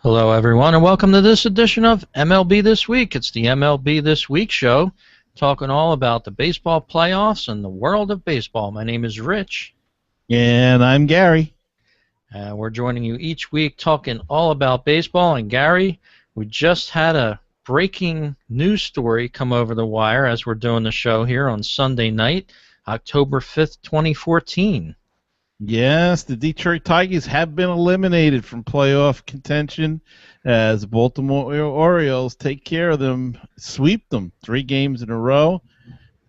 Hello, everyone, and welcome to this edition of MLB This Week. It's the MLB This Week show, talking all about the baseball playoffs and the world of baseball. My name is Rich. And I'm Gary. We're joining you each week talking all about baseball. And Gary, we just had a breaking news story come over the wire as we're doing the show here on Sunday night, October 5th, 2014. Yes, the Detroit Tigers have been eliminated from playoff contention as the Baltimore Orioles take care of them, sweep them 3 games in a row.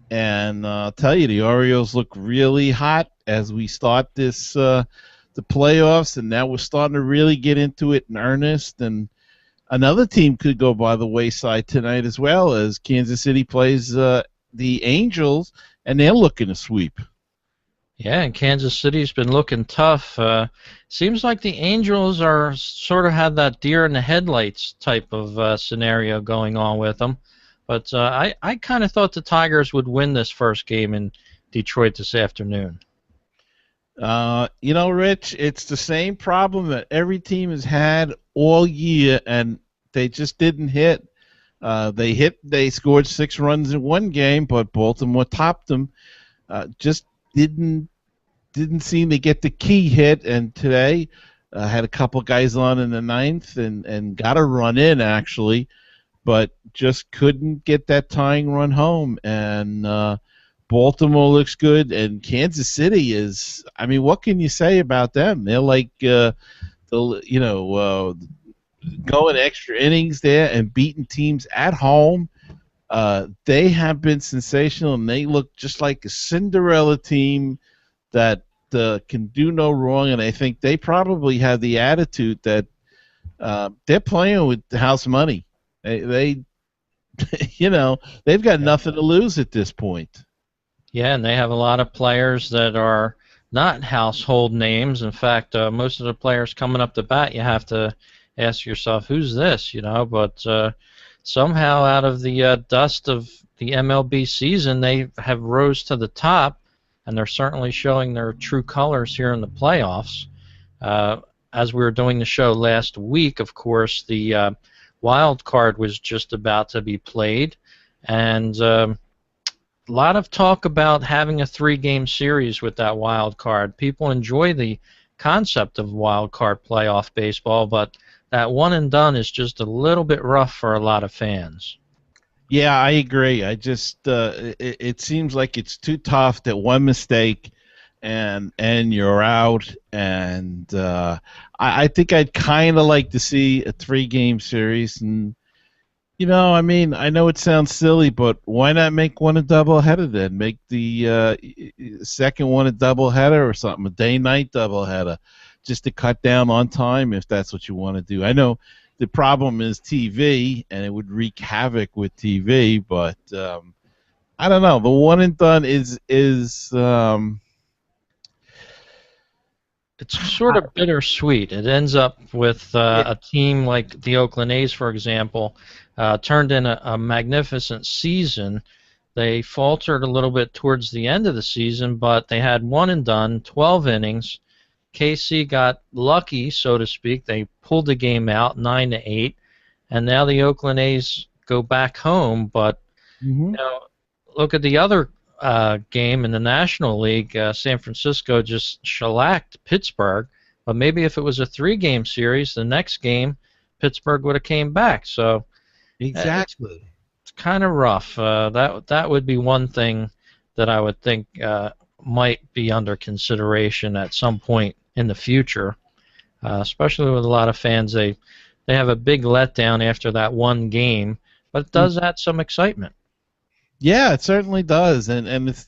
And I'll tell you, the Orioles look really hot as we start the playoffs, and now we're starting to really get into it in earnest. And another team could go by the wayside tonight as well, as Kansas City plays the Angels, and they're looking to sweep. Yeah, and Kansas City's been looking tough. Seems like the Angels are sort of had that deer in the headlights type of scenario going on with them. But I kind of thought the Tigers would win this first game in Detroit this afternoon. Rich, it's the same problem that every team has had all year, and they just didn't hit. They scored 6 runs in one game, but Baltimore topped them. Just didn't seem to get the key hit, and today had a couple guys on in the ninth and got a run in actually, but just couldn't get that tying run home. And Baltimore looks good, and Kansas City is. I mean, what can you say about them? They're like going extra innings there and beating teams at home. They have been sensational, and they look just like a Cinderella team that can do no wrong. And I think they probably have the attitude that they're playing with house money. They've got nothing to lose at this point. Yeah, and they have a lot of players that are not household names. In fact, most of the players coming up to bat, you have to ask yourself, who's this? But somehow out of the dust of the MLB season, they have rose to the top, and they're certainly showing their true colors here in the playoffs. As we were doing the show last week, of course, the wild card was just about to be played, and a lot of talk about having a 3-game series with that wild card. People enjoy the concept of wild card playoff baseball, but that one and done is just a little bit rough for a lot of fans. Yeah, I agree. I just it seems like it's too tough that one mistake and you're out. And I think I'd kind of like to see a 3-game series. And I mean, I know it sounds silly, but why not make one a doubleheader then? Make the second one a doubleheader or something, a day-night doubleheader, just to cut down on time if that's what you want to do. I know the problem is TV, and it would wreak havoc with TV, but I don't know. The one and done is it's sort of bittersweet. It ends up with a team like the Oakland A's, for example, turned in a magnificent season. They faltered a little bit towards the end of the season, but they had one and done, 12 innings. KC got lucky, so to speak. They pulled the game out 9-8, and now the Oakland A's go back home. But look at the other game in the National League. San Francisco just shellacked Pittsburgh. But maybe if it was a 3-game series, the next game Pittsburgh would have came back. So exactly, it's kind of rough. That would be one thing that I would think might be under consideration at some point in the future, especially with a lot of fans. They have a big letdown after that one game, but it does add some excitement. Yeah, it certainly does, and it's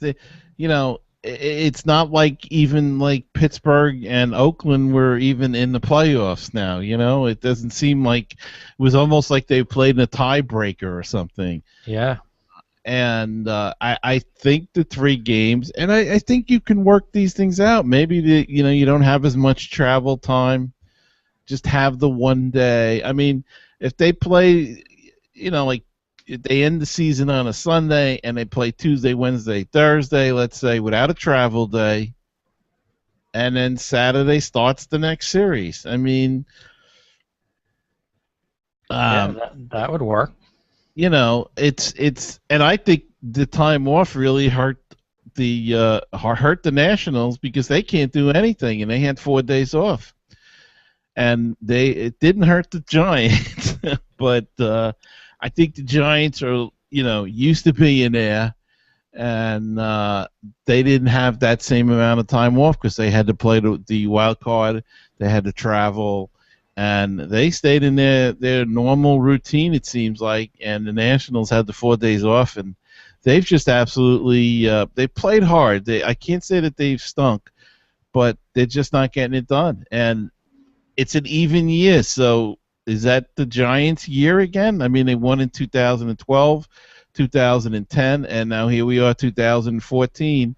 it's not like even like Pittsburgh and Oakland were even in the playoffs now. It doesn't seem like it was almost like they played in a tiebreaker or something. Yeah. And I think the 3 games, and I think you can work these things out. Maybe you don't have as much travel time. Just have the one day. I mean, if they play, like if they end the season on a Sunday and they play Tuesday, Wednesday, Thursday, let's say, without a travel day, and then Saturday starts the next series. I mean, Yeah, Um, that would work. and I think the time off really hurt the Nationals because they can't do anything, and they had 4 days off, and it didn't hurt the Giants, but I think the Giants are used to being there, and they didn't have that same amount of time off because they had to play the wild card, they had to travel, and they stayed in their normal routine, it seems like, and the Nationals had the 4 days off, and they've just absolutely they played hard. I can't say that they've stunk, but they're just not getting it done, and it's an even year. So is that the Giants' year again? I mean, they won in 2012, 2010, and now here we are, 2014.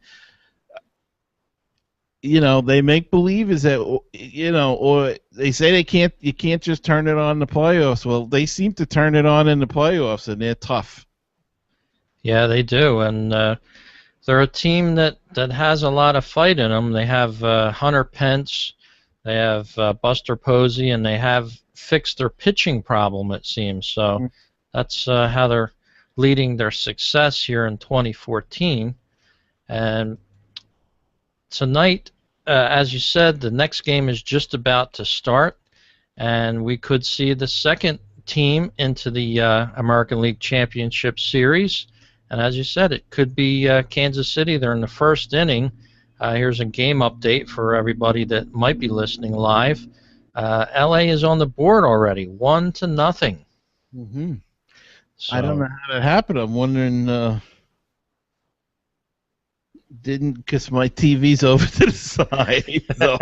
They make believe is that or they say you can't just turn it on in the playoffs. Well, they seem to turn it on in the playoffs, and they're tough. Yeah, they do, and they're a team that has a lot of fight in them. They have Hunter Pence, they have Buster Posey, and they have fixed their pitching problem, it seems. So that's how they're leading their success here in 2014. And tonight, as you said, the next game is just about to start, and we could see the second team into the American League Championship Series. And as you said, it could be Kansas City. They're in the first inning. Here's a game update for everybody that might be listening live. LA is on the board already, 1-0. Mm-hmm. So, I don't know how that happened. I'm wondering. Didn't because my TV's over to the side. So.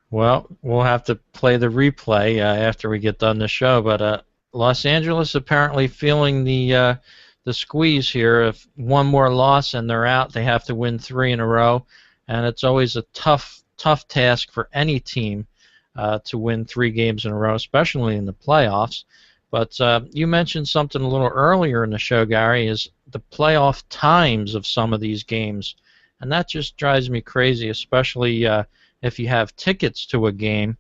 Well, we'll have to play the replay after we get done the show. But Los Angeles apparently feeling the squeeze here. If one more loss and they're out, they have to win 3 in a row, and it's always a tough task for any team to win 3 games in a row, especially in the playoffs. But you mentioned something a little earlier in the show, Gary, is the playoff times of some of these games, and that just drives me crazy, especially if you have tickets to a game.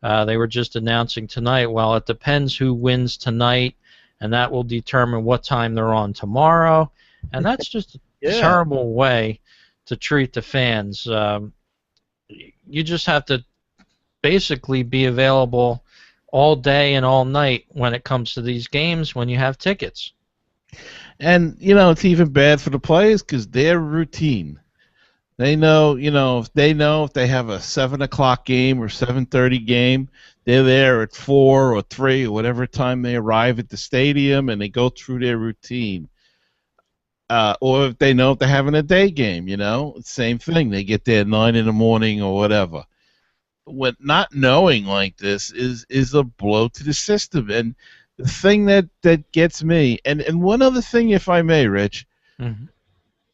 They were just announcing tonight, well, it depends who wins tonight, and that will determine what time they're on tomorrow, and that's just a terrible way to treat the fans. You just have to basically be available all day and all night when it comes to these games when you have tickets. And, it's even bad for the players because their routine. They know, if they have a 7 o'clock game or 7:30 game, they're there at 4 or 3 or whatever time they arrive at the stadium, and they go through their routine. Or if they know if they're having a day game, same thing. They get there at 9 in the morning or whatever. What not knowing like this is a blow to the system. And the thing that gets me, and one other thing, if I may, Rich,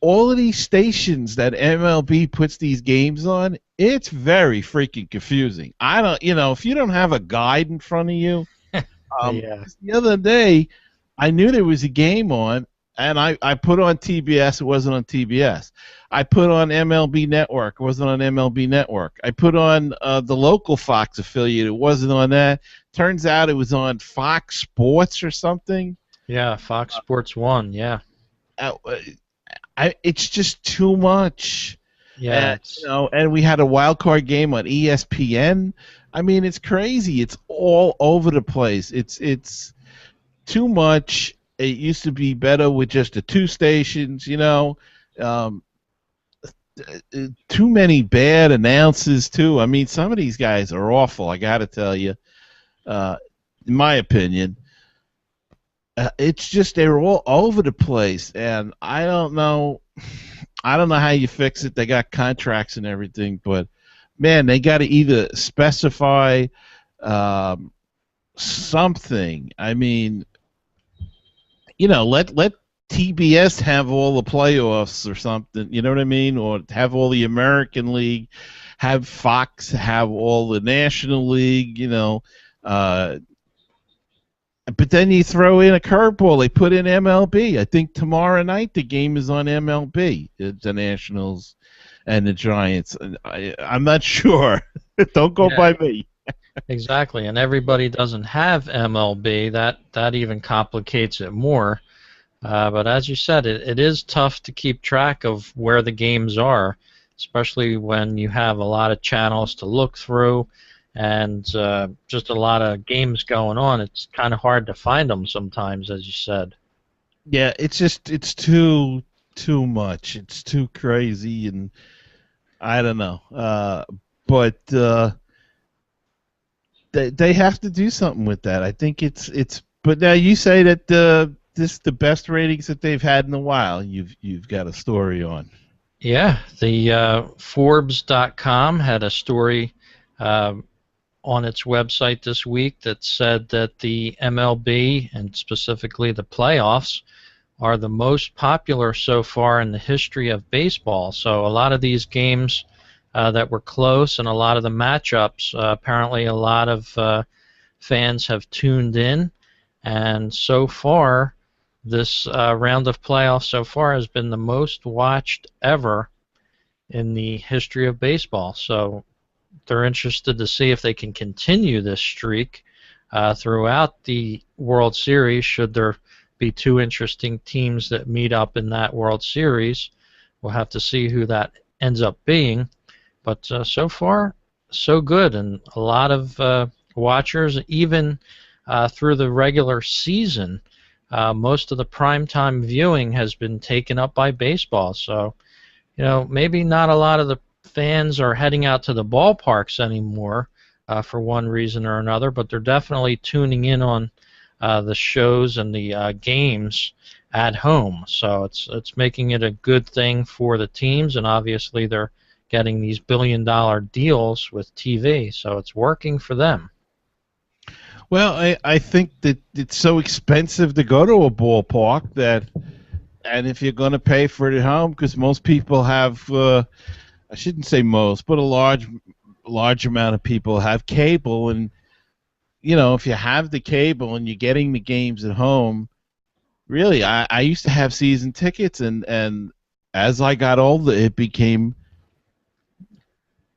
all of these stations that MLB puts these games on, it's very freaking confusing. I don't, if you don't have a guide in front of you, the other day I knew there was a game on, and I put on TBS, it wasn't on TBS. I put on MLB Network, it wasn't on MLB Network. I put on the local Fox affiliate, it wasn't on that. Turns out it was on Fox Sports or something. Yeah, Fox Sports 1, yeah. It's just too much. Yeah. And we had a wild card game on ESPN. I mean, it's crazy. It's all over the place. It's too much. It used to be better with just the 2 stations, too many bad announcers, too. I mean, some of these guys are awful, I got to tell you, in my opinion. It's just they're all over the place, and I don't know how you fix it. They got contracts and everything, but, man, they got to either specify something. I mean, let TBS have all the playoffs or something, you know what I mean? Or have all the American League, have Fox have all the National League, but then you throw in a curveball. They put in MLB. I think tomorrow night the game is on MLB, the Nationals and the Giants. I'm not sure. Don't go by me. Exactly, and everybody doesn't have MLB. That even complicates it more. But as you said, it is tough to keep track of where the games are, especially when you have a lot of channels to look through and just a lot of games going on. It's kind of hard to find them sometimes, as you said. Yeah, it's too much. It's too crazy, and I don't know. But they have to do something with that. I think it's. But now you say that this the best ratings that they've had in a while. You've got a story on. Yeah, the Forbes.com had a story on its website this week that said that the MLB, and specifically the playoffs, are the most popular so far in the history of baseball. So a lot of these games that were close and a lot of the matchups, apparently a lot of fans have tuned in, and so far this round of playoffs so far has been the most watched ever in the history of baseball. So they're interested to see if they can continue this streak throughout the World Series. Should there be two interesting teams that meet up in that World Series, we'll have to see who that ends up being. But so far, so good, and a lot of watchers, even through the regular season. Most of the primetime viewing has been taken up by baseball. So, maybe not a lot of the fans are heading out to the ballparks anymore for one reason or another, but they're definitely tuning in on the shows and the games at home. So it's making it a good thing for the teams, and obviously they're getting these billion-dollar deals with TV, so it's working for them. Well, I think that it's so expensive to go to a ballpark and if you're going to pay for it at home, because most people have, I shouldn't say most, but a large amount of people have cable, and if you have the cable and you're getting the games at home, really, I used to have season tickets, and as I got older, it became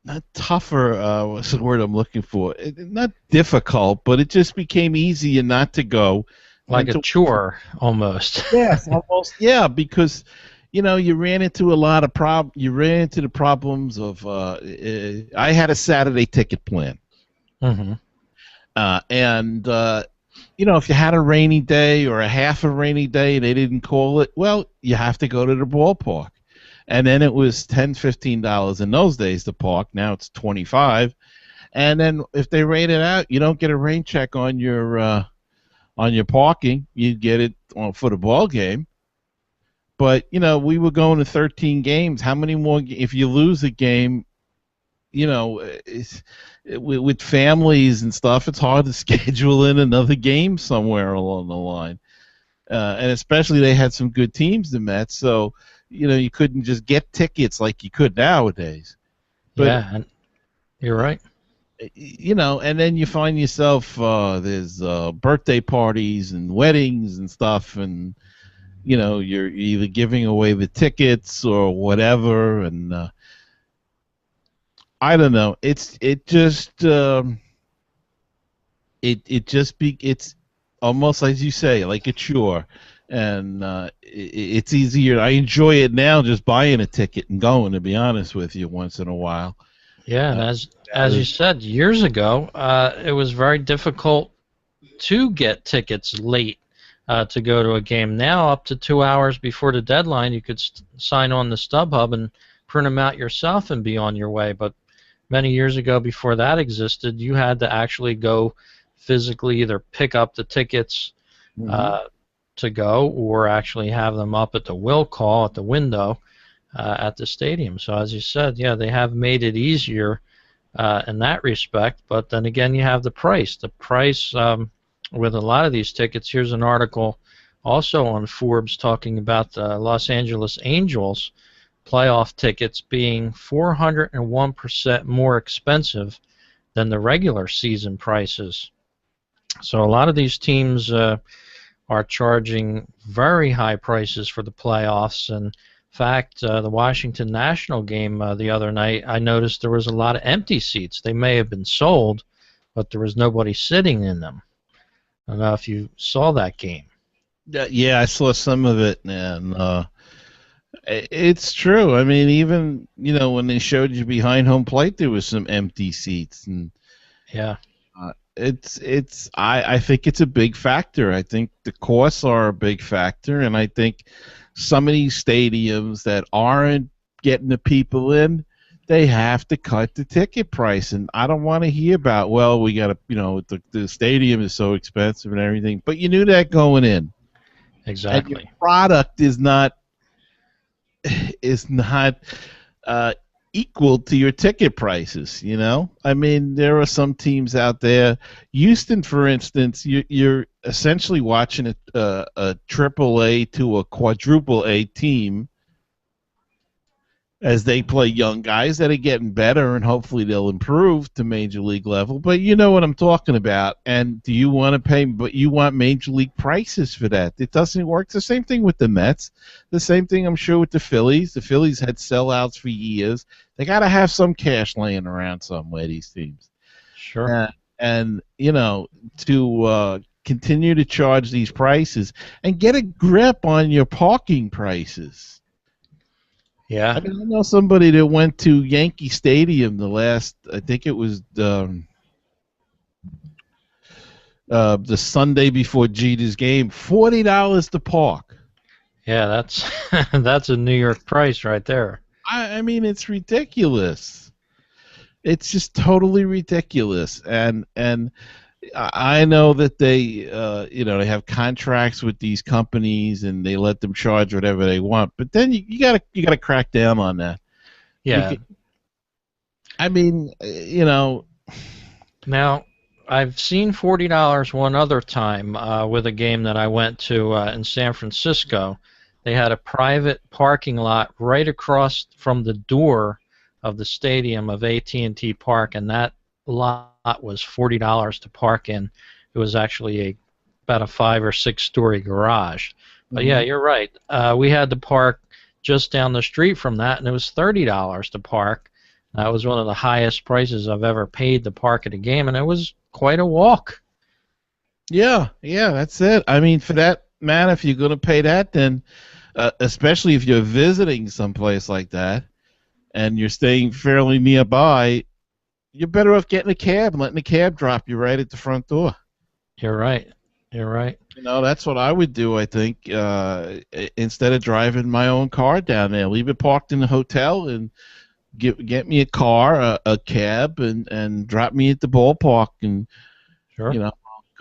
not tougher. What's the word I'm looking for? Not difficult, but it just became easier not to go. Like a chore, almost. Yes, almost. Yeah, because you ran into a lot of You ran into the problems of. I had a Saturday ticket plan. Mm-hmm. And if you had a rainy day or a half a rainy day and they didn't call it, well, you have to go to the ballpark. And then it was $10-15 in those days to park. Now it's $25. And then if they rain it out, you don't get a rain check on your parking. You get it for the ball game. But we were going to 13 games. How many more? If you lose a game, with families and stuff, it's hard to schedule in another game somewhere along the line. And especially they had some good teams, the Mets, so you couldn't just get tickets like you could nowadays. But, yeah, you're right. And then you find yourself there's birthday parties and weddings and stuff, and you're either giving away the tickets or whatever, and I don't know. It's almost, as you say, like a chore, and it's easier. I enjoy it now, just buying a ticket and going. To be honest with you, once in a while. Yeah, and as you said, years ago, it was very difficult to get tickets late to go to a game. Now, up to 2 hours before the deadline, you could sign on the StubHub and print them out yourself and be on your way. But many years ago, before that existed, you had to actually go physically either pick up the tickets to go or actually have them up at the will call at the window at the stadium. So as you said, yeah, they have made it easier in that respect. But then again, you have the price. The price with a lot of these tickets, here's an article also on Forbes talking about the Los Angeles Angels playoff tickets being 401% more expensive than the regular season prices. So a lot of these teams are charging very high prices for the playoffs. And in fact, the Washington National game the other night, I noticed there was a lot of empty seats. They may have been sold, but there was nobody sitting in them. I don't know if you saw that game. Yeah, I saw some of it, and it's true. I mean, even when they showed you behind home plate, there was some empty seats, and Yeah. I think it's a big factor. I think the costs are a big factor, and I think some of these stadiums that aren't getting the people in, they have to cut the ticket price. And I don't want to hear about, well, we got to, the stadium is so expensive and everything, but you knew that going in. Exactly. And your product is not equal to your ticket prices. I mean, there are some teams out there. Houston, for instance, you're essentially watching a triple A to a quadruple A team as they play young guys that are getting better, and hopefully they'll improve to major league level. But you know what I'm talking about. And do you want to pay? But you want major league prices for that. It doesn't work. It's the same thing with the Mets. The same thing, I'm sure, with the Phillies. The Phillies had sellouts for years. They got to have some cash laying around somewhere, these teams. Sure. And to continue to charge these prices and get a grip on your parking prices. Yeah. I mean, I know somebody that went to Yankee Stadium I think it was the Sunday before Jeter's game, $40 to park. Yeah, that's that's a New York price right there. I mean, it's ridiculous. It's just totally ridiculous, and I know that they they have contracts with these companies and they let them charge whatever they want, but then you gotta crack down on that. Yeah. I mean, Now, I've seen $40 one other time with a game that I went to in San Francisco. They had a private parking lot right across from the door of the stadium of AT&T Park, and that lot was $40 to park in. It was actually about a 5 or 6 story garage. But yeah, you're right. We had to park just down the street from that, and it was $30 to park. That was one of the highest prices I've ever paid to park at a game, and it was quite a walk. Yeah, that's it. I mean, for that matter, if you're going to pay that, then especially if you're visiting someplace like that and you're staying fairly nearby, you're better off getting a cab and letting the cab drop you right at the front door. You're right. That's what I would do, I think, instead of driving my own car down there. Leave it parked in the hotel and get me a car, a cab, and drop me at the ballpark. And, Sure.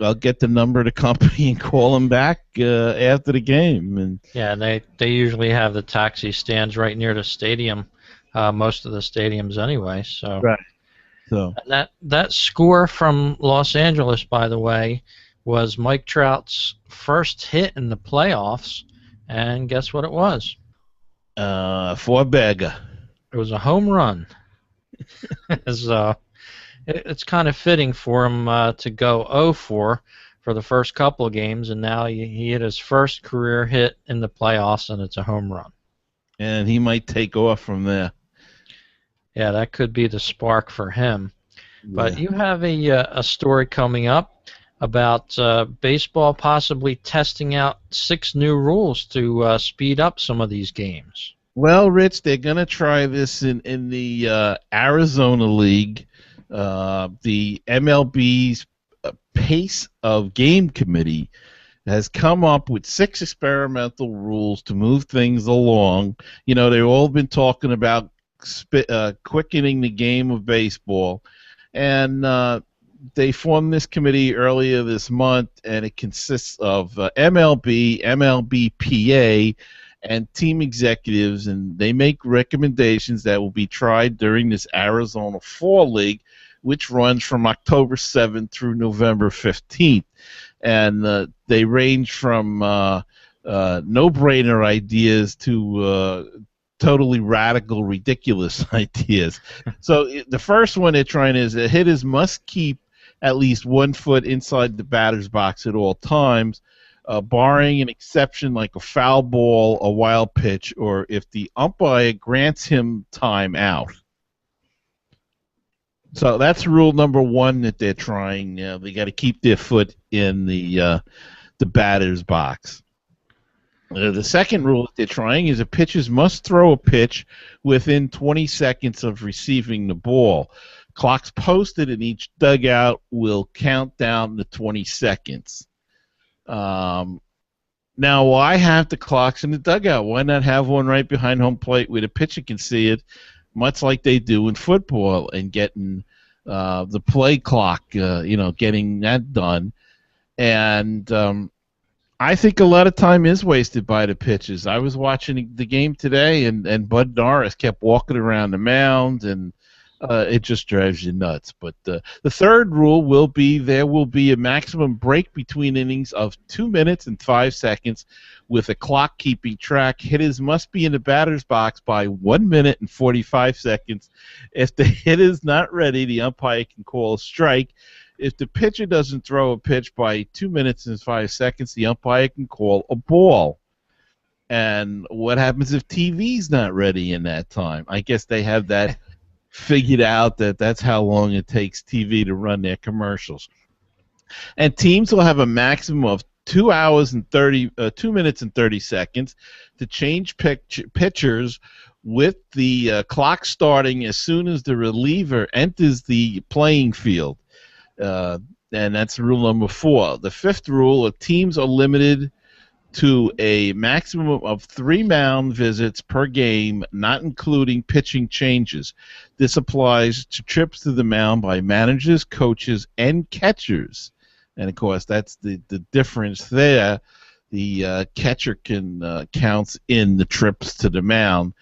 I'll get the number of the company and call them back after the game. And yeah, they usually have the taxi stands right near the stadium, most of the stadiums anyway. So. Right. So and that score from Los Angeles, by the way, was Mike Trout's first hit in the playoffs, and guess what it was? for Beggar. It was a home run. So it's kind of fitting for him to go 0-4 for the first couple of games, and now he hit his first career hit in the playoffs, and it's a home run. And he might take off from there. Yeah, that could be the spark for him. Yeah. But you have a story coming up about baseball possibly testing out 6 new rules to speed up some of these games. Well, Rich, they're going to try this in the Arizona League. The MLB's Pace of Game Committee has come up with 6 experimental rules to move things along. They've all been talking about quickening the game of baseball, and they formed this committee earlier this month, and it consists of MLB, MLBPA, and team executives, and they make recommendations that will be tried during this Arizona Fall League, which runs from October 7th through November 15th. And they range from no-brainer ideas to totally radical, ridiculous ideas. So the first one they're trying is that hitters must keep at least 1 foot inside the batter's box at all times, barring an exception like a foul ball, a wild pitch, or if the umpire grants him time out. So that's rule number one that they're trying. They got to keep their foot in the batter's box. The second rule that they're trying is that pitchers must throw a pitch within 20 seconds of receiving the ball. Clocks posted in each dugout will count down to 20 seconds. Now, why have the clocks in the dugout? Why not have one right behind home plate where the pitcher can see it, much like they do in football, and getting the play clock, getting that done. And I think a lot of time is wasted by the pitchers. I was watching the game today, and Bud Norris kept walking around the mound, and it just drives you nuts. But the third rule will be there will be a maximum break between innings of 2 minutes and 5 seconds with a clock keeping track. Hitters must be in the batter's box by 1 minute and 45 seconds. If the hitter's not ready, the umpire can call a strike. If the pitcher doesn't throw a pitch by 2 minutes and 5 seconds, the umpire can call a ball. And what happens if TV's not ready in that time? I guess they have that figured out, that's how long it takes TV to run their commercials. And teams will have a maximum of 2 minutes and 30 seconds to change pitchers with the clock starting as soon as the reliever enters the playing field. And that's rule number 4. The fifth rule, teams are limited to a maximum of 3 mound visits per game, not including pitching changes. This applies to trips to the mound by managers, coaches, and catchers. And, of course, that's the difference there. The catcher can counts in the trips to the mound.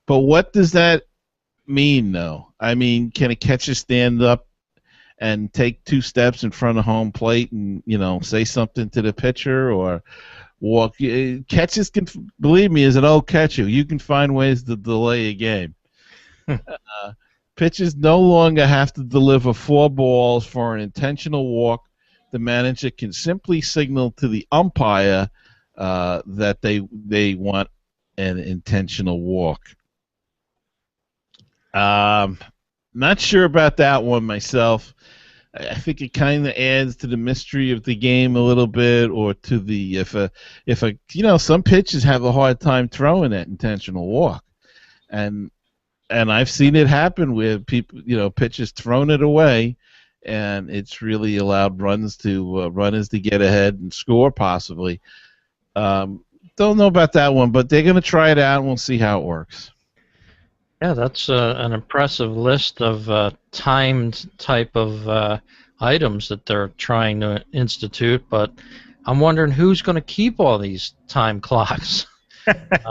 But what does that mean, though? I mean, can a catcher stand up and take 2 steps in front of home plate and, say something to the pitcher, or walk? Catches can, believe me, as an old catcher, you can find ways to delay a game. Pitchers no longer have to deliver 4 balls for an intentional walk. The manager can simply signal to the umpire that they want an intentional walk. Not sure about that one myself. I think it kind of adds to the mystery of the game a little bit, or to the if some pitchers have a hard time throwing that intentional walk, and I've seen it happen where people, pitchers thrown it away, and it's really allowed runners to get ahead and score possibly. Don't know about that one, but they're going to try it out, and we'll see how it works. Yeah, that's an impressive list of timed type of items that they're trying to institute, but I'm wondering who's going to keep all these time clocks, and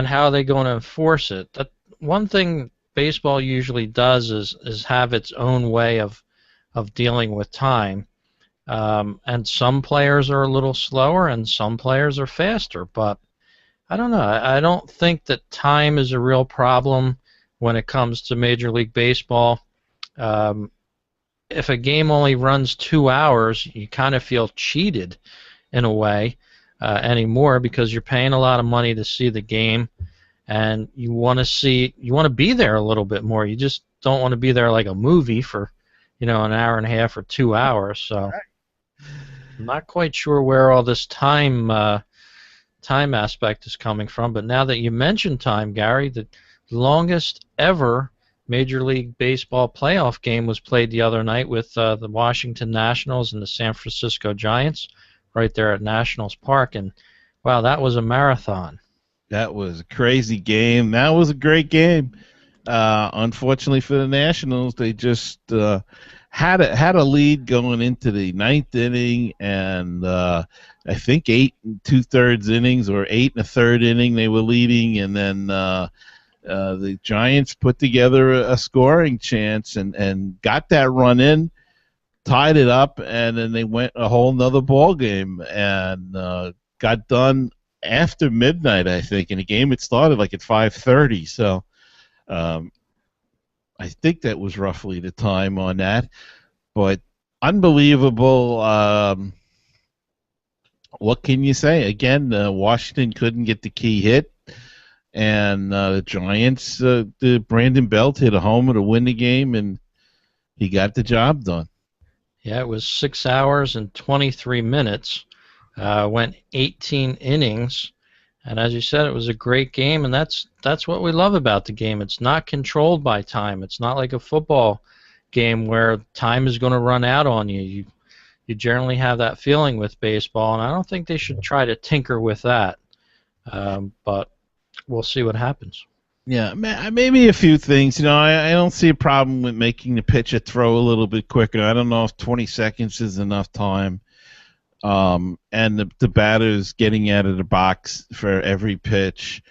how are they going to enforce it? That one thing baseball usually does is have its own way of dealing with time, and some players are a little slower and some players are faster, but I don't know. I don't think that time is a real problem when it comes to Major League Baseball. If a game only runs 2 hours, you kind of feel cheated in a way anymore, because you're paying a lot of money to see the game, and you want to be there a little bit more. You just don't want to be there like a movie for, an hour and a half or 2 hours. So I'm not quite sure where all this time aspect is coming from, but now that you mention time, Gary, the longest ever Major League Baseball playoff game was played the other night with the Washington Nationals and the San Francisco Giants right there at Nationals Park, and wow, that was a marathon. That was a crazy game. That was a great game. Unfortunately for the Nationals, they just had a lead going into the 9th inning, and I think 8 2/3 innings or 8 1/3 inning they were leading, and then the Giants put together a scoring chance and got that run in, tied it up, and then they went a whole nother ball game and got done after midnight, I think. In the game, it started like at 5:30, so I think that was roughly the time on that. But unbelievable. What can you say? Again, Washington couldn't get the key hit, and the Giants, the Brandon Belt hit a homer to win the game, and he got the job done. Yeah, it was 6 hours and 23 minutes. Went 18 innings, and as you said, it was a great game, and that's what we love about the game. It's not controlled by time. It's not like a football game where time is going to run out on you. You generally have that feeling with baseball, and I don't think they should try to tinker with that. But we'll see what happens. Yeah, maybe a few things. I don't see a problem with making the pitcher throw a little bit quicker. I don't know if 20 seconds is enough time. And the batter's getting out of the box for every pitch.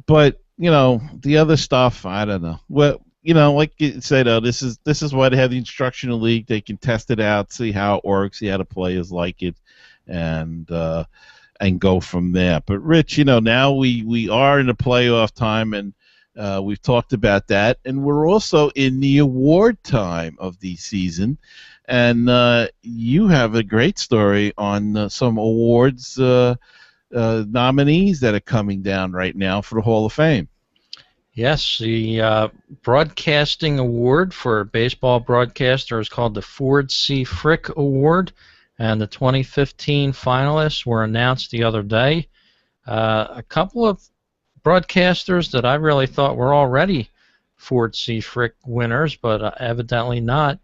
But, the other stuff, I don't know. Well, like you said, this is why they have the instructional league. They can test it out, see how it works, see how the players like it, and go from there. But Rich, now we are in the playoff time, and we've talked about that, and we're also in the award time of the season, and you have a great story on some awards nominees that are coming down right now for the Hall of Fame. Yes, the broadcasting award for a baseball broadcaster is called the Ford C. Frick Award, and the 2015 finalists were announced the other day. A couple of broadcasters that I really thought were already Ford C. Frick winners, but evidently not.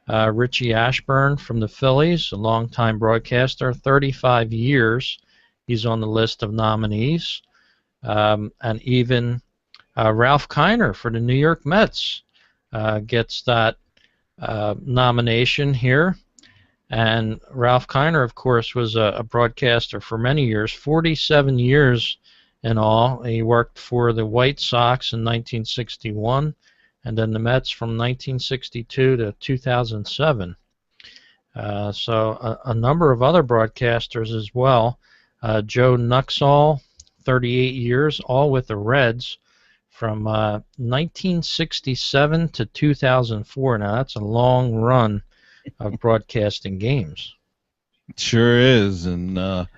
Richie Ashburn from the Phillies, a longtime broadcaster, 35 years. He's on the list of nominees. And even Ralph Kiner for the New York Mets gets that nomination here. And Ralph Kiner, of course, was a broadcaster for many years, 47 years in all. He worked for the White Sox in 1961, and then the Mets from 1962 to 2007. So a number of other broadcasters as well. Joe Nuxhall, 38 years, all with the Reds, from 1967 to 2004. Now, that's a long run of broadcasting games. It sure is. And, of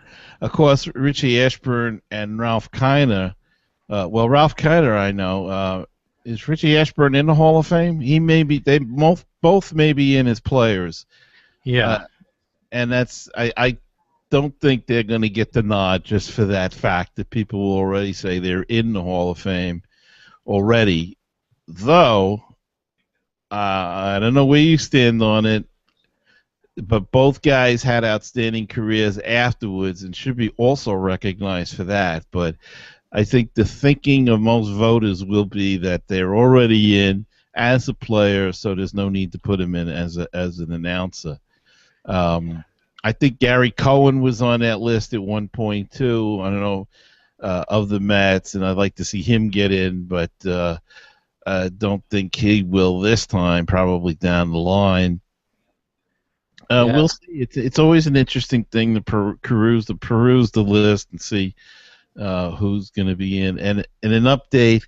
course, Richie Ashburn and Ralph Kiner. Ralph Kiner, I know. Is Richie Ashburn in the Hall of Fame? He may be. They both may be in as players. Yeah. And I don't think they're going to get the nod just for that fact that people will already say they're in the Hall of Fame already. Though, I don't know where you stand on it, but both guys had outstanding careers afterwards and should be also recognized for that. But I think the thinking of most voters will be that they're already in as a player, so there's no need to put him in as an announcer. I think Gary Cohen was on that list at one point too. I don't know of the Mets, and I'd like to see him get in, but I don't think he will this time. Probably down the line. We'll see. It's always an interesting thing to peruse the list and see who's going to be in. And in an update,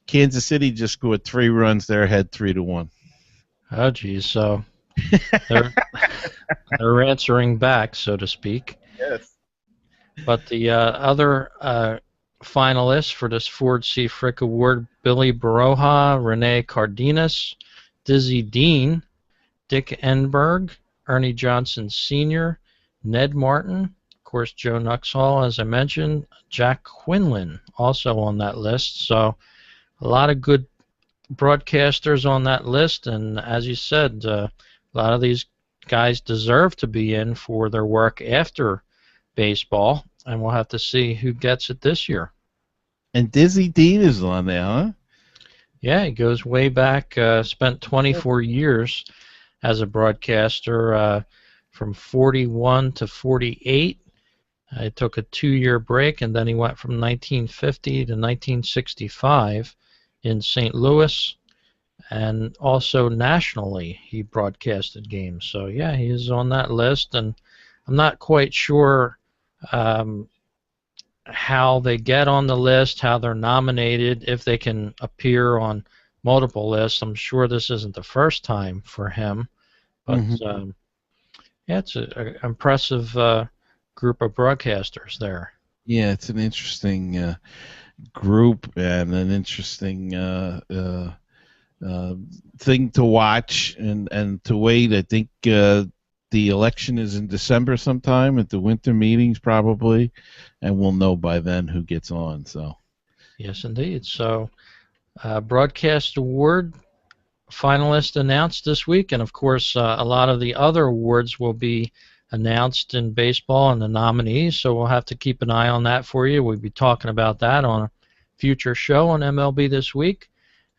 Kansas City just scored 3 runs. They're ahead 3-1. Oh, geez. So they're answering back, so to speak. Yes. But the other finalists for this Ford C. Frick Award, Billy Baroja, Rene Cardenas, Dizzy Dean, Dick Enberg, Ernie Johnson Sr., Ned Martin, of course, Joe Nuxhall, as I mentioned, Jack Quinlan also on that list. So a lot of good broadcasters on that list, and as you said, a lot of these guys deserve to be in for their work after baseball, and we'll have to see who gets it this year. And Dizzy Dean is on there, huh? Yeah, he goes way back, spent 24 years as a broadcaster, from 41 to 48. He took a 2-year break, and then he went from 1950 to 1965 in St. Louis, and also nationally he broadcasted games. So yeah, he is on that list, and I'm not quite sure how they get on the list, how they're nominated, if they can appear on multiple lists. I'm sure this isn't the first time for him, but yeah, it's an impressive group of broadcasters there. Yeah, it's an interesting group and an interesting thing to watch and to wait. I think the election is in December sometime at the winter meetings probably, and we'll know by then who gets on. So Yes, indeed. So, Broadcast Award finalists announced this week, and of course, a lot of the other awards will be announced in baseball and the nominees. So we'll have to keep an eye on that for you. We'll be talking about that on a future show on MLB This Week.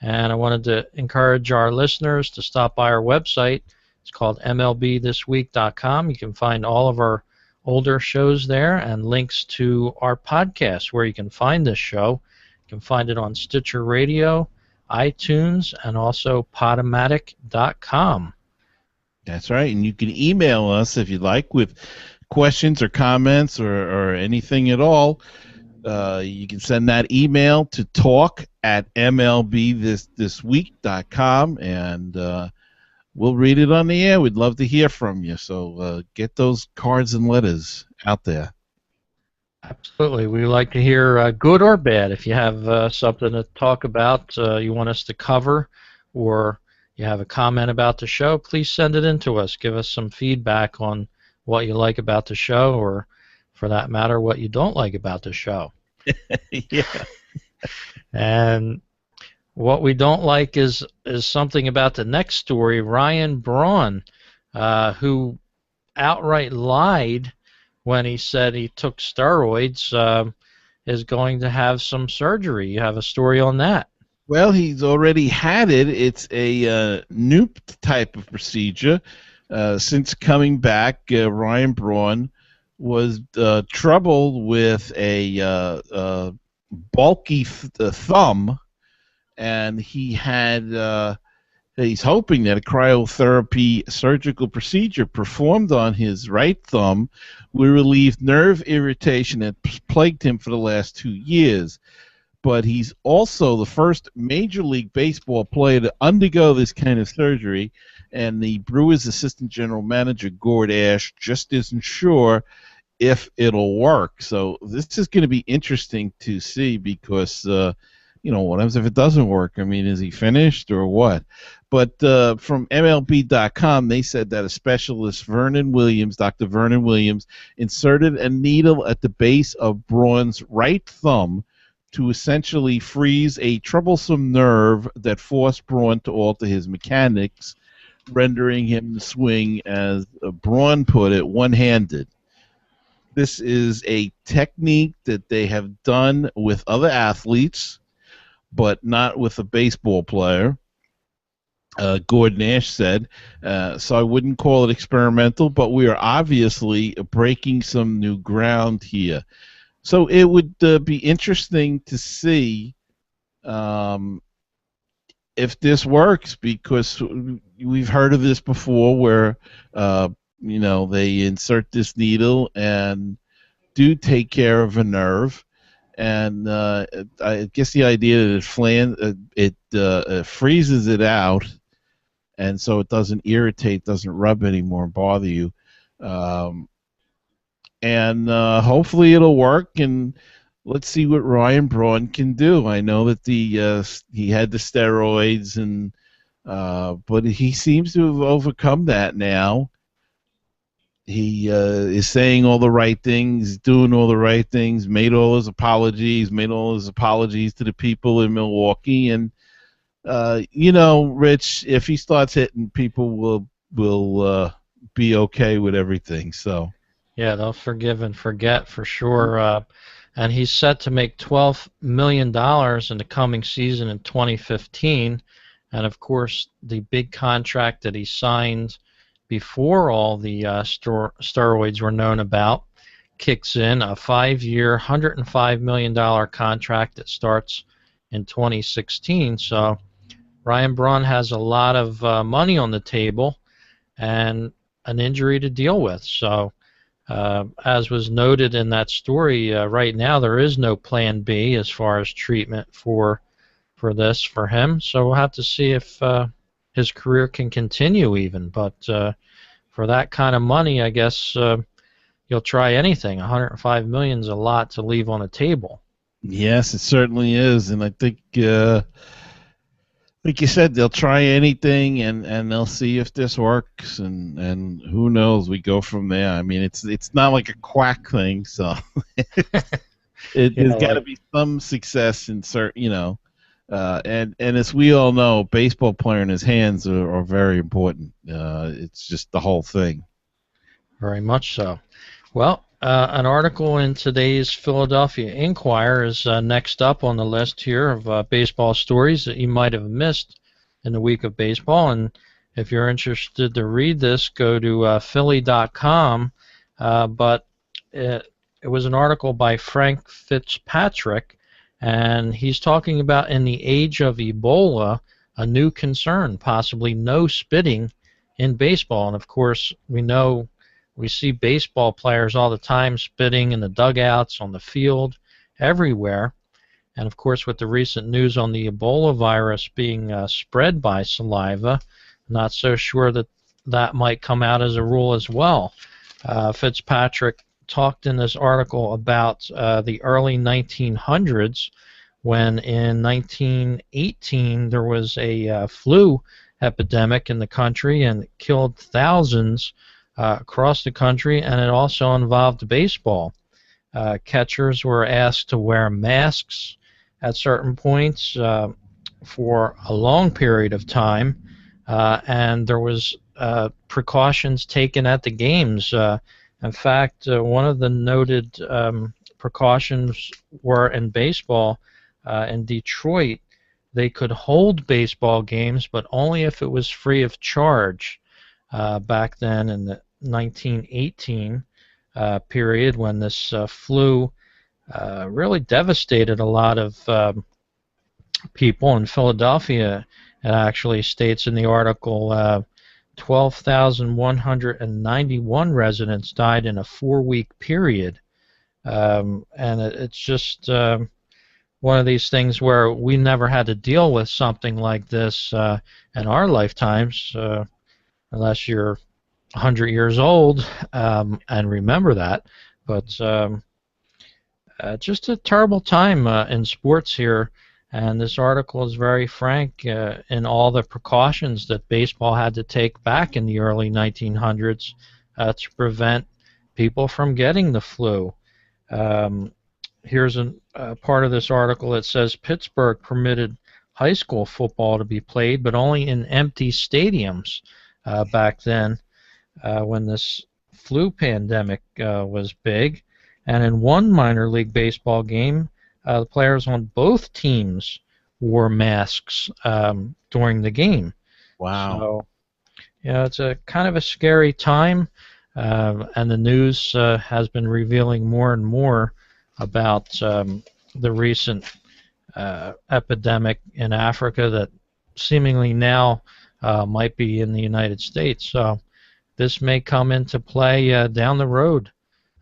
And I wanted to encourage our listeners to stop by our website. It's called MLBThisWeek.com. You can find all of our older shows there and links to our podcast where you can find this show. You can find it on Stitcher Radio, iTunes, and also Podomatic.com. that's right, and you can email us if you'd like with questions or comments or anything at all. You can send that email to talk@mlbthisweek.com, and we'll read it on the air. We'd love to hear from you, so get those cards and letters out there. Absolutely. We like to hear good or bad. If you have something to talk about, you want us to cover, or you have a comment about the show, please send it in to us. Give us some feedback on what you like about the show, or for that matter, what you don't like about the show. Yeah. And what we don't like is something about the next story. Ryan Braun, who outright lied when he said he took steroids, is going to have some surgery. You have a story on that? Well, he's already had it. It's a new type of procedure. Since coming back, Ryan Braun was troubled with a bulky thumb, and he had he's hoping that a cryotherapy surgical procedure performed on his right thumb will relieve nerve irritation that plagued him for the last 2 years. But he's also the first Major League Baseball player to undergo this kind of surgery, and the Brewers' assistant general manager, Gord Ash, just isn't sure if it'll work. So this is going to be interesting to see because, what happens if it doesn't work? I mean, is he finished or what? But from MLB.com, they said that a specialist, Dr. Vernon Williams, inserted a needle at the base of Braun's right thumb to essentially freeze a troublesome nerve that forced Braun to alter his mechanics, rendering him swing, as Braun put it, one-handed. This is a technique that they have done with other athletes, but not with a baseball player. Gord Nash said, so I wouldn't call it experimental, but we are obviously breaking some new ground here. So it would be interesting to see if this works, because we've heard of this before where, they insert this needle and do take care of a nerve. And I guess the idea that it freezes it out, and so it doesn't irritate, doesn't rub anymore and bother you. And hopefully it'll work, and let's see what Ryan Braun can do. I know that he had the steroids, but he seems to have overcome that now. He is saying all the right things, doing all the right things, made all his apologies to the people in Milwaukee, and Rich, if he starts hitting, people will be okay with everything. So yeah, they'll forgive and forget for sure. And he's set to make $12 million in the coming season in 2015, and of course the big contract that he signed before all the steroids were known about kicks in, a 5-year, $105 million contract that starts in 2016. So Ryan Braun has a lot of money on the table and an injury to deal with. So as was noted in that story, right now there is no plan B as far as treatment for him. So we'll have to see if his career can continue even. But for that kind of money, I guess you'll try anything. $105 million is a lot to leave on the table. Yes, it certainly is, and I think, like you said, they'll try anything, and they'll see if this works, and who knows? We go from there. I mean, it's not like a quack thing, so there's got to Like be some success in certain, and as we all know, baseball player in his hands are very important. It's just the whole thing. very much so. Well, an article in today's Philadelphia Inquirer is next up on the list here of baseball stories that you might have missed in the week of baseball. And if you're interested to read this, go to Philly.com. But it was an article by Frank Fitzpatrick, and he's talking about in the age of Ebola, a new concern, possibly no spitting in baseball. And of course, we see baseball players all the time spitting in the dugouts, on the field, everywhere. And of course, with the recent news on the Ebola virus being spread by saliva, not so sure that that might come out as a rule as well. Fitzpatrick talked in this article about the early 1900s, when in 1918 there was a flu epidemic in the country and it killed thousands across the country, and it also involved baseball. Catchers were asked to wear masks at certain points for a long period of time, and there was precautions taken at the games. In fact, one of the noted precautions were in baseball. In Detroit, they could hold baseball games, but only if it was free of charge. Back then in the 1918 period, when this flu really devastated a lot of people. In Philadelphia, it actually states in the article 12,191 residents died in a 4-week period. And it's just one of these things where we never had to deal with something like this in our lifetimes, unless you're 100 years old and remember that. But just a terrible time in sports here, and this article is very frank in all the precautions that baseball had to take back in the early 1900s to prevent people from getting the flu. Here's a part of this article that says Pittsburgh permitted high school football to be played, but only in empty stadiums back then when this flu pandemic was big. And in one minor league baseball game, the players on both teams wore masks during the game. Wow. So, it's a kind of a scary time, and the news has been revealing more and more about the recent epidemic in Africa that seemingly now might be in the United States. So this may come into play down the road,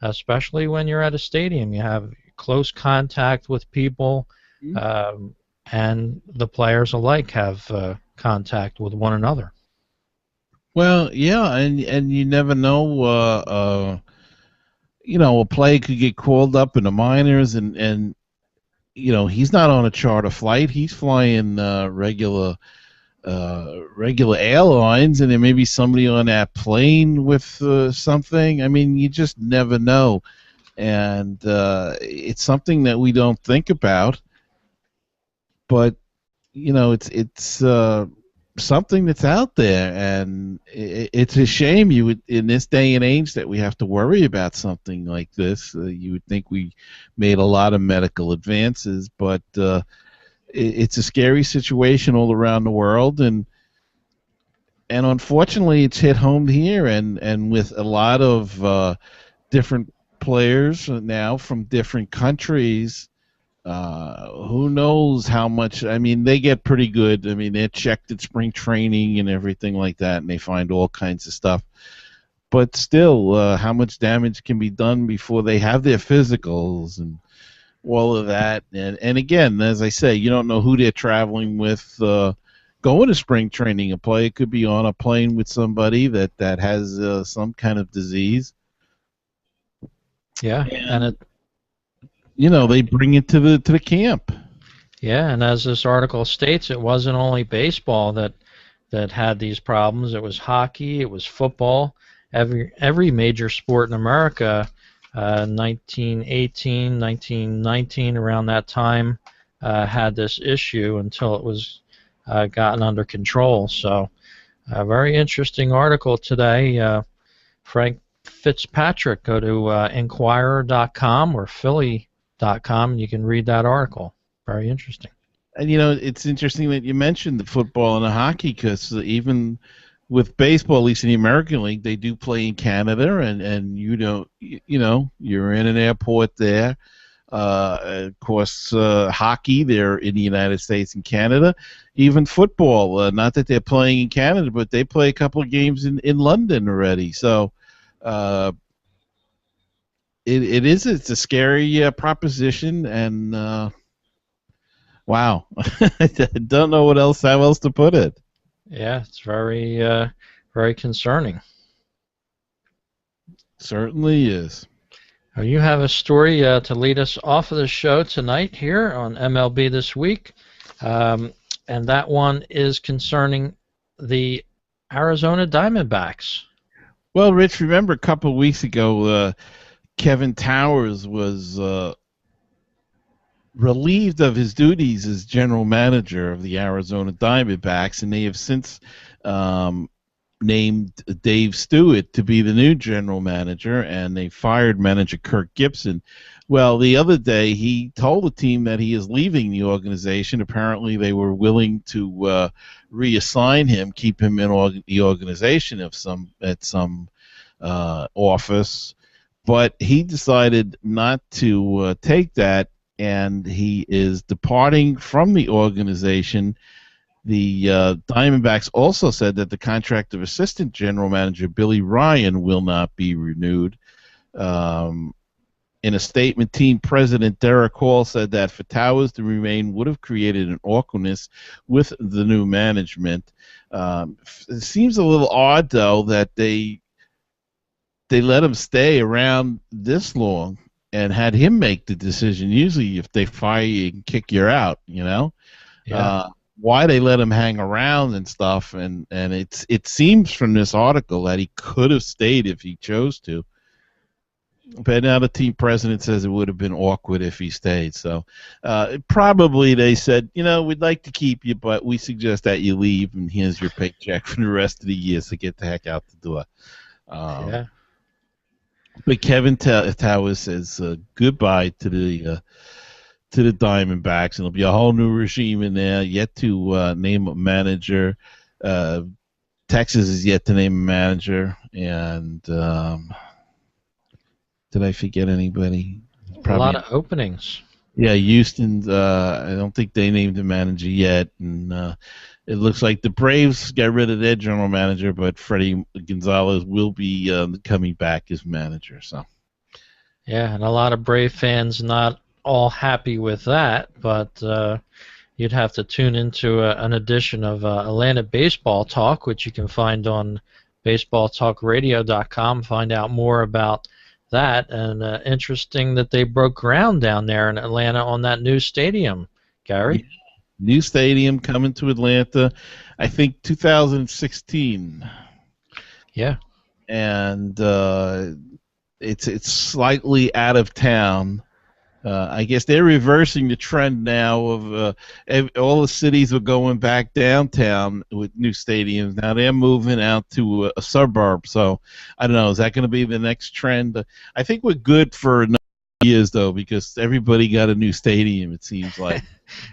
especially when you're at a stadium. You have close contact with people, and the players alike have contact with one another. Well, yeah, and you never know. A player could get called up in the minors, and he's not on a charter flight. He's flying regular airlines, and there may be somebody on that plane with something. I mean, you just never know, and it's something that we don't think about, but it's something that's out there, and it's a shame in this day and age that we have to worry about something like this. You would think we made a lot of medical advances, but it's a scary situation all around the world, and unfortunately it's hit home here, and with a lot of different players now from different countries. Who knows how much? I mean, they get pretty good. I mean, they're checked at spring training and everything like that, and they find all kinds of stuff. But still, how much damage can be done before they have their physicals and all of that? And again, as I say, you don't know who they're traveling with. Going to spring training, a player could be on a plane with somebody that has some kind of disease. Yeah, and they bring it to the camp. Yeah, and as this article states, it wasn't only baseball that had these problems. It was hockey, it was football, every major sport in America. 1918, 1919, around that time, had this issue until it was gotten under control. So, a very interesting article today. Frank Fitzpatrick, go to Inquirer.com or Philly.com, and you can read that article. Very interesting. And it's interesting that you mentioned the football and the hockey, because even with baseball, at least in the American League, they do play in Canada, and you're in an airport there. Of course, hockey, they're in the United States and Canada. Even football, not that they're playing in Canada, but they play a couple of games in London already. So it's a scary proposition, and wow, I don't know how else to put it. Yeah, it's very very concerning. Certainly is. You have a story to lead us off of the show tonight here on MLB This Week, and that one is concerning the Arizona Diamondbacks. Well, Rich, remember a couple of weeks ago, Kevin Towers was relieved of his duties as general manager of the Arizona Diamondbacks, and they have since named Dave Stewart to be the new general manager, and they fired manager Kirk Gibson. Well, the other day he told the team that he is leaving the organization. Apparently they were willing to reassign him, keep him in the organization at some office, but he decided not to take that, and he is departing from the organization. The Diamondbacks also said that the contract of assistant general manager Billy Ryan will not be renewed. In a statement, team president Derek Hall said that for Towers to remain would have created an awkwardness with the new management. It seems a little odd, though, that they let him stay around this long and had him make the decision. Usually if they fire you and kick you out, Yeah. Why they let him hang around and stuff, and it seems from this article that he could have stayed if he chose to. But now the team president says it would have been awkward if he stayed. So probably they said, we'd like to keep you, but we suggest that you leave, and here's your paycheck for the rest of the year, so get the heck out the door. Yeah. But Kevin Towers says goodbye to the Diamondbacks, and there'll be a whole new regime in there. Yet to name a manager. Texas is yet to name a manager, and did I forget anybody? Probably a lot of openings. Yeah, Houston. I don't think they named a manager yet, and it looks like the Braves got rid of their general manager, but Freddie Gonzalez will be coming back as manager. So. Yeah, and a lot of Brave fans not all happy with that, but you'd have to tune into an edition of Atlanta Baseball Talk, which you can find on baseballtalkradio.com. Find out more about that, and interesting that they broke ground down there in Atlanta on that new stadium, Gary. New stadium coming to Atlanta, I think 2016. Yeah. And it's slightly out of town. I guess they're reversing the trend now of all the cities are going back downtown with new stadiums. Now they're moving out to a suburb. So I don't know. Is that going to be the next trend? I think we're good for a number of years, though, because everybody got a new stadium, it seems like.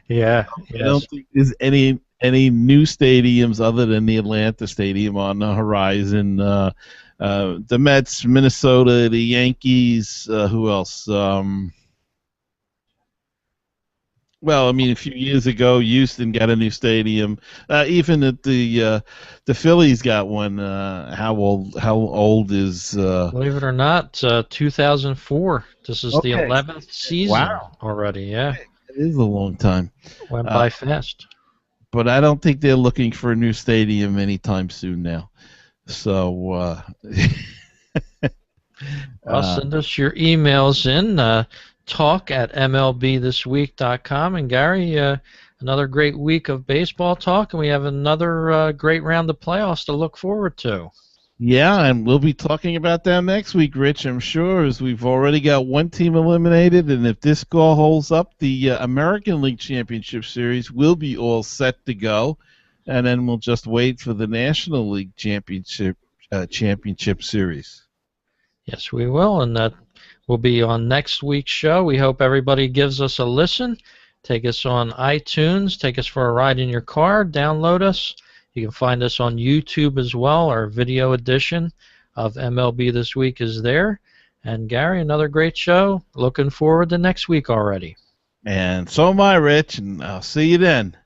Yeah. I don't think there's any new stadiums other than the Atlanta Stadium on the horizon. The Mets, Minnesota, the Yankees, who else? Well, I mean, a few years ago, Houston got a new stadium. Even the Phillies got one. How old is? Believe it or not, 2004. This is the 11th season already. Yeah, it is a long time. Went by fast. But I don't think they're looking for a new stadium anytime soon now. So. Well, send us your emails in talk at MLBThisWeek.com. And Gary, another great week of baseball talk, and we have another great round of playoffs to look forward to. Yeah, and we'll be talking about that next week, Rich, I'm sure, as we've already got one team eliminated, and if this score holds up, the American League Championship Series will be all set to go, and then we'll just wait for the National League Championship Series. Yes, we will, and that will be on next week's show. We hope everybody gives us a listen. Take us on iTunes. Take us for a ride in your car. Download us. You can find us on YouTube as well. Our video edition of MLB This Week is there. And Gary, another great show. Looking forward to next week already. And so am I, Rich, and I'll see you then.